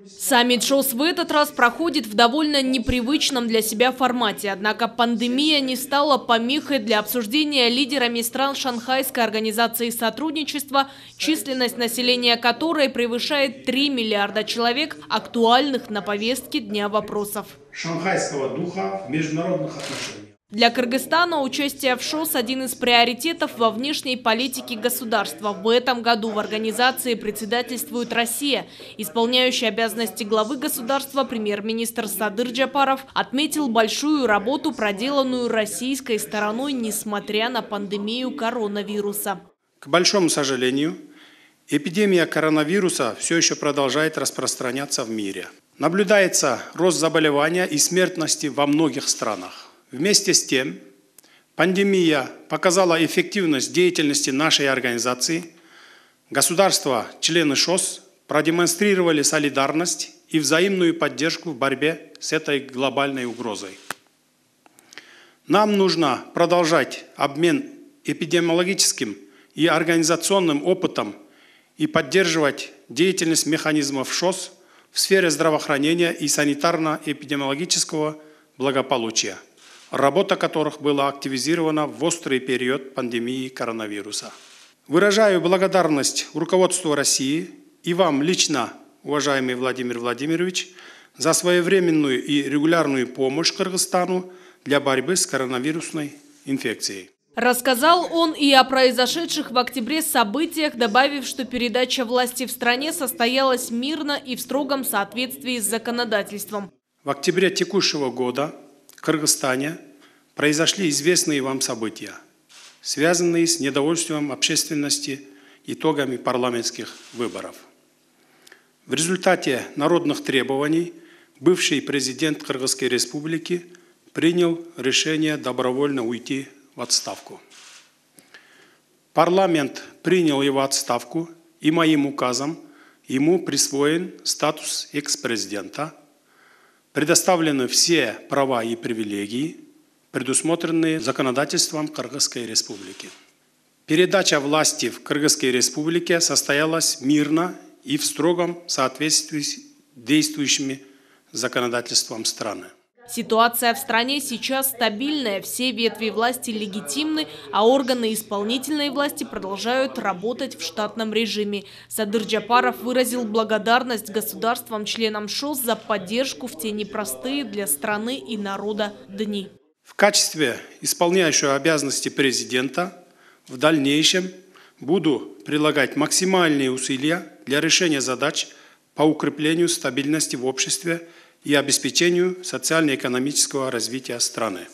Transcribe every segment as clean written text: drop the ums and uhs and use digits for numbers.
Саммит ШОС в этот раз проходит в довольно непривычном для себя формате. Однако пандемия не стала помехой для обсуждения лидерами стран Шанхайской организации сотрудничества, численность населения которой превышает 3 миллиарда человек, актуальных на повестке дня вопросов. Шанхайского духа в международных отношениях. Для Кыргызстана участие в ШОС – один из приоритетов во внешней политике государства. В этом году в организации председательствует Россия. Исполняющий обязанности главы государства премьер-министр Садыр Джапаров отметил большую работу, проделанную российской стороной, несмотря на пандемию коронавируса. К большому сожалению, эпидемия коронавируса все еще продолжает распространяться в мире. Наблюдается рост заболевания и смертности во многих странах. Вместе с тем, пандемия показала эффективность деятельности нашей организации. Государства, члены ШОС, продемонстрировали солидарность и взаимную поддержку в борьбе с этой глобальной угрозой. Нам нужно продолжать обмен эпидемиологическим и организационным опытом и поддерживать деятельность механизмов ШОС в сфере здравоохранения и санитарно-эпидемиологического благополучия, работа которых была активизирована в острый период пандемии коронавируса. Выражаю благодарность руководству России и вам лично, уважаемый Владимир Владимирович, за своевременную и регулярную помощь Кыргызстану для борьбы с коронавирусной инфекцией. Рассказал он и о произошедших в октябре событиях, добавив, что передача власти в стране состоялась мирно и в строгом соответствии с законодательством. В октябре текущего года в Кыргызстане произошли известные вам события, связанные с недовольством общественности итогами парламентских выборов. В результате народных требований бывший президент Кыргызской республики принял решение добровольно уйти в отставку. Парламент принял его отставку, и моим указом ему присвоен статус экс-президента. Предоставлены все права и привилегии, предусмотренные законодательством Кыргызской республики. Передача власти в Кыргызской республике состоялась мирно и в строгом соответствии с действующими законодательством страны. Ситуация в стране сейчас стабильная, все ветви власти легитимны, а органы исполнительной власти продолжают работать в штатном режиме. Садыр Джапаров выразил благодарность государствам-членам ШОС за поддержку в те непростые для страны и народа дни. В качестве исполняющего обязанности президента в дальнейшем буду прилагать максимальные усилия для решения задач по укреплению стабильности в обществе и обеспечению социально-экономического развития страны.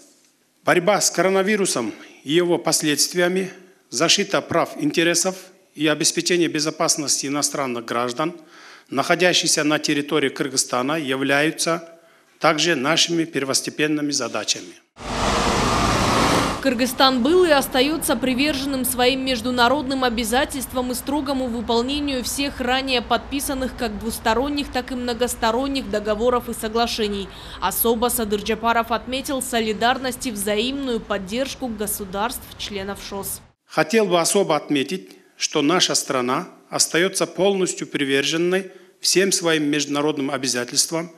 Борьба с коронавирусом и его последствиями, защита прав, интересов и обеспечение безопасности иностранных граждан, находящихся на территории Кыргызстана, являются также нашими первостепенными задачами. Кыргызстан был и остается приверженным своим международным обязательствам и строгому выполнению всех ранее подписанных как двусторонних, так и многосторонних договоров и соглашений. Особо Садыр Джапаров отметил солидарность и взаимную поддержку государств-членов ШОС. Хотел бы особо отметить, что наша страна остается полностью приверженной всем своим международным обязательствам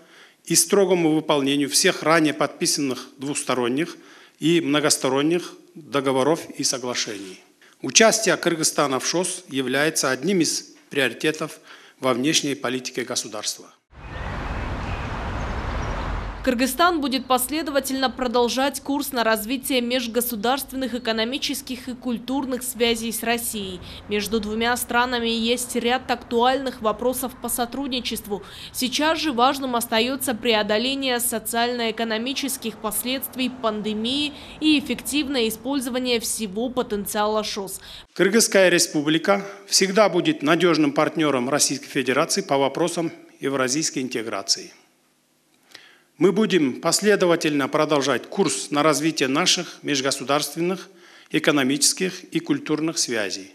и строгому выполнению всех ранее подписанных двусторонних и многосторонних договоров и соглашений. Участие Кыргызстана в ШОС является одним из приоритетов во внешней политике государства. Кыргызстан будет последовательно продолжать курс на развитие межгосударственных экономических и культурных связей с Россией. Между двумя странами есть ряд актуальных вопросов по сотрудничеству. Сейчас же важным остается преодоление социально-экономических последствий пандемии и эффективное использование всего потенциала ШОС. Кыргызская республика всегда будет надежным партнером Российской Федерации по вопросам евразийской интеграции. Мы будем последовательно продолжать курс на развитие наших межгосударственных, экономических и культурных связей.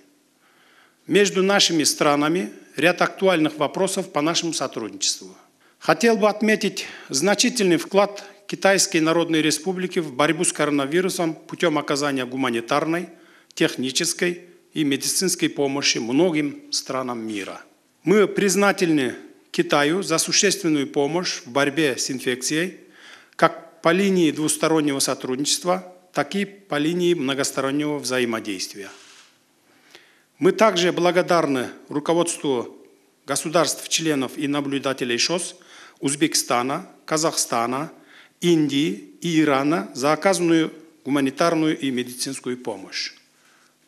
Между нашими странами ряд актуальных вопросов по нашему сотрудничеству. Хотел бы отметить значительный вклад Китайской Народной Республики в борьбу с коронавирусом путем оказания гуманитарной, технической и медицинской помощи многим странам мира. Мы признательны Китаю за существенную помощь в борьбе с инфекцией, как по линии двустороннего сотрудничества, так и по линии многостороннего взаимодействия. Мы также благодарны руководству государств-членов и наблюдателей ШОС Узбекистана, Казахстана, Индии и Ирана за оказанную гуманитарную и медицинскую помощь.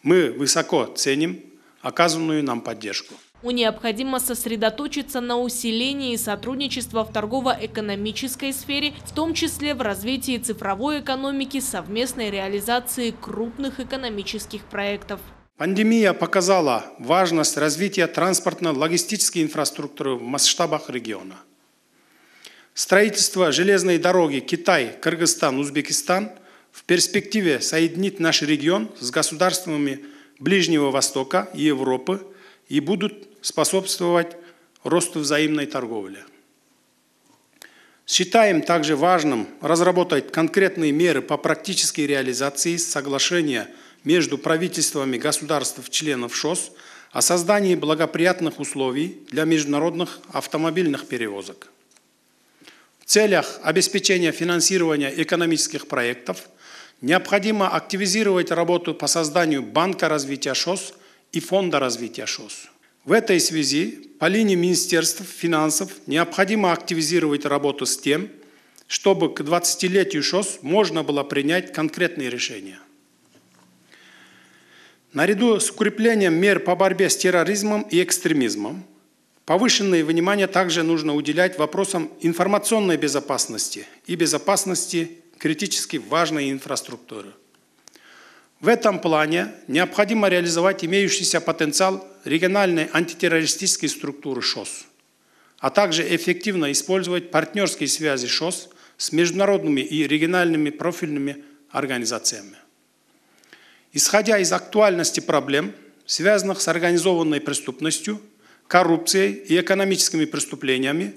Мы высоко ценим оказанную нам поддержку. Необходимо сосредоточиться на усилении сотрудничества в торгово-экономической сфере, в том числе в развитии цифровой экономики, совместной реализации крупных экономических проектов. Пандемия показала важность развития транспортно-логистической инфраструктуры в масштабах региона. Строительство железной дороги Китай, Кыргызстан, Узбекистан в перспективе соединит наш регион с государствами Ближнего Востока и Европы и будут способствовать росту взаимной торговли. Считаем также важным разработать конкретные меры по практической реализации соглашения между правительствами государств-членов ШОС о создании благоприятных условий для международных автомобильных перевозок. В целях обеспечения финансирования экономических проектов необходимо активизировать работу по созданию Банка развития ШОС и Фонда развития ШОС. В этой связи по линии Министерств финансов необходимо активизировать работу с тем, чтобы к 20-летию ШОС можно было принять конкретные решения. Наряду с укреплением мер по борьбе с терроризмом и экстремизмом, повышенное внимание также нужно уделять вопросам информационной безопасности и безопасности критически важной инфраструктуры. В этом плане необходимо реализовать имеющийся потенциал региональной антитеррористической структуры ШОС, а также эффективно использовать партнерские связи ШОС с международными и региональными профильными организациями. Исходя из актуальности проблем, связанных с организованной преступностью, коррупцией и экономическими преступлениями,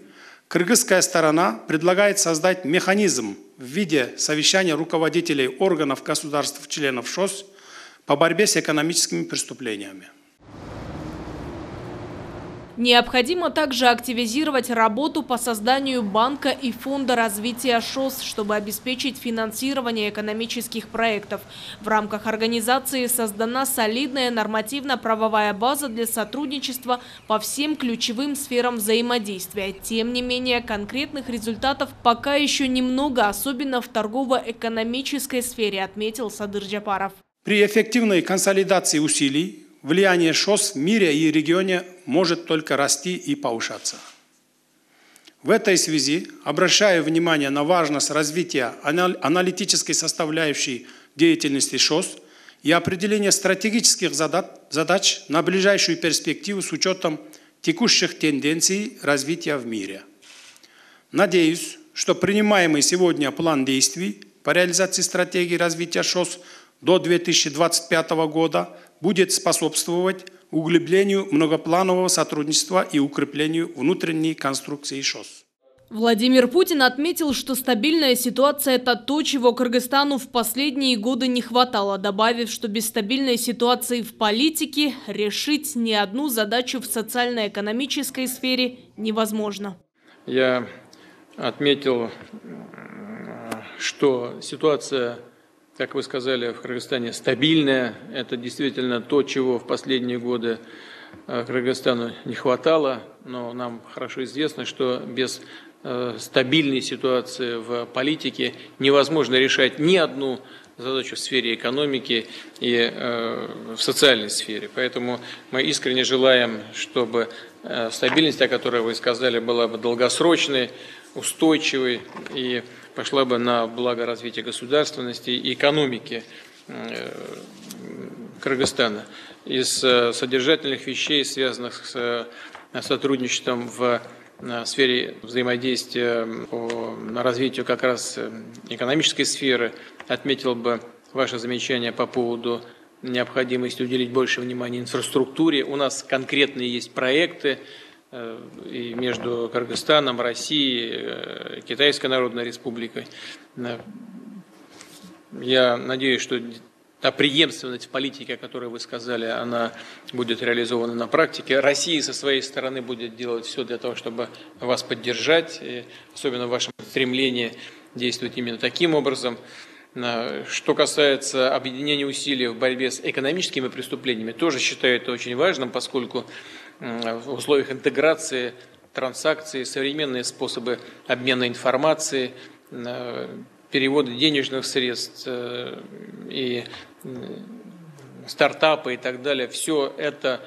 кыргызская сторона предлагает создать механизм в виде совещания руководителей органов государств-членов ШОС по борьбе с экономическими преступлениями. Необходимо также активизировать работу по созданию Банка и Фонда развития ШОС, чтобы обеспечить финансирование экономических проектов. В рамках организации создана солидная нормативно-правовая база для сотрудничества по всем ключевым сферам взаимодействия. Тем не менее, конкретных результатов пока еще немного, особенно в торгово-экономической сфере, отметил Садыр Джапаров. При эффективной консолидации усилий влияние ШОС в мире и регионе может только расти и повышаться. В этой связи обращаю внимание на важность развития аналитической составляющей деятельности ШОС и определения стратегических задач на ближайшую перспективу с учетом текущих тенденций развития в мире. Надеюсь, что принимаемый сегодня план действий по реализации стратегии развития ШОС до 2025 года будет способствовать углублению многопланового сотрудничества и укреплению внутренней конструкции ШОС. Владимир Путин отметил, что стабильная ситуация – это то, чего Кыргызстану в последние годы не хватало, добавив, что без стабильной ситуации в политике решить ни одну задачу в социально-экономической сфере невозможно. Я отметил, что ситуация, как вы сказали, в Кыргызстане стабильная. Это действительно то, чего в последние годы Кыргызстану не хватало. Но нам хорошо известно, что без стабильной ситуации в политике невозможно решать ни одну задачу в сфере экономики и в социальной сфере. Поэтому мы искренне желаем, чтобы стабильность, о которой вы сказали, была бы долгосрочной, устойчивой и пошла бы на благо развития государственности и экономики Кыргызстана. Из содержательных вещей, связанных с сотрудничеством в сфере взаимодействия по развитию как раз экономической сферы, отметил бы ваше замечание по поводу необходимости уделить больше внимания инфраструктуре. У нас конкретные есть проекты и между Кыргызстаном, Россией, Китайской Народной Республикой. Я надеюсь, что та преемственность в политике, о которой вы сказали, она будет реализована на практике. Россия со своей стороны будет делать все для того, чтобы вас поддержать, и особенно в вашем стремлении действовать именно таким образом. Что касается объединения усилий в борьбе с экономическими преступлениями, тоже считаю это очень важным, поскольку в условиях интеграции транзакций, современные способы обмена информацией, перевода денежных средств и стартапы и так далее, все это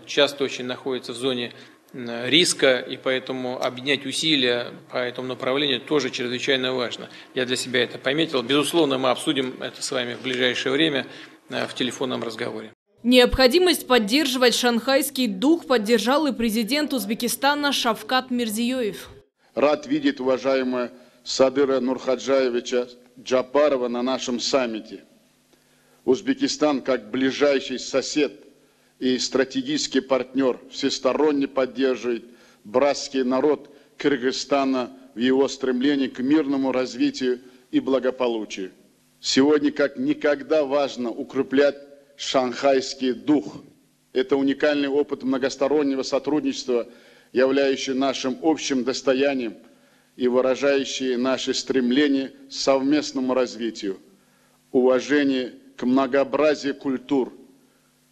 часто очень находится в зоне риска, и поэтому объединять усилия по этому направлению тоже чрезвычайно важно. Я для себя это пометил. Безусловно, мы обсудим это с вами в ближайшее время в телефонном разговоре. Необходимость поддерживать шанхайский дух поддержал и президент Узбекистана Шавкат Мирзиёев. Рад видеть уважаемого Садыра Нурхаджаевича Джапарова на нашем саммите. Узбекистан, как ближайший сосед и стратегический партнер, всесторонне поддерживает братский народ Кыргызстана в его стремлении к мирному развитию и благополучию. Сегодня как никогда важно укреплять шанхайский дух. Это уникальный опыт многостороннего сотрудничества, являющий нашим общим достоянием и выражающий наши стремления к совместному развитию, уважение к многообразию культур.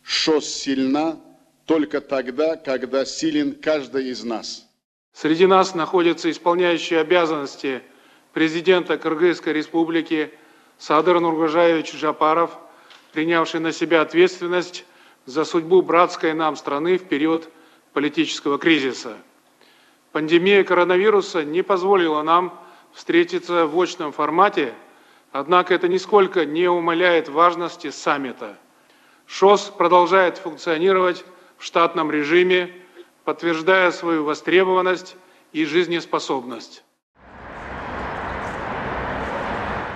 ШОС сильна только тогда, когда силен каждый из нас. Среди нас находится исполняющий обязанности президента Кыргызской республики Садыр Нургожаевич Джапаров, принявший на себя ответственность за судьбу братской нам страны в период политического кризиса. Пандемия коронавируса не позволила нам встретиться в очном формате, однако это нисколько не умаляет важности саммита. ШОС продолжает функционировать в штатном режиме, подтверждая свою востребованность и жизнеспособность.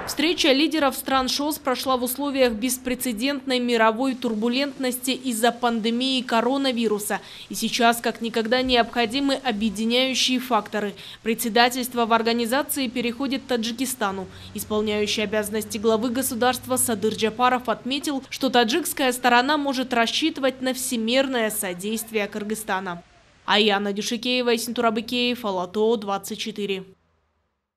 Встреча лидеров стран ШОС прошла в условиях беспрецедентной мировой турбулентности из-за пандемии коронавируса. И сейчас как никогда необходимы объединяющие факторы. Председательство в организации переходит Таджикистану. Исполняющий обязанности главы государства Садыр Джапаров отметил, что таджикская сторона может рассчитывать на всемирное содействие Кыргызстана. Аяна Дюшикеева, Синтур Абыкеев, Ала-тоо, 24.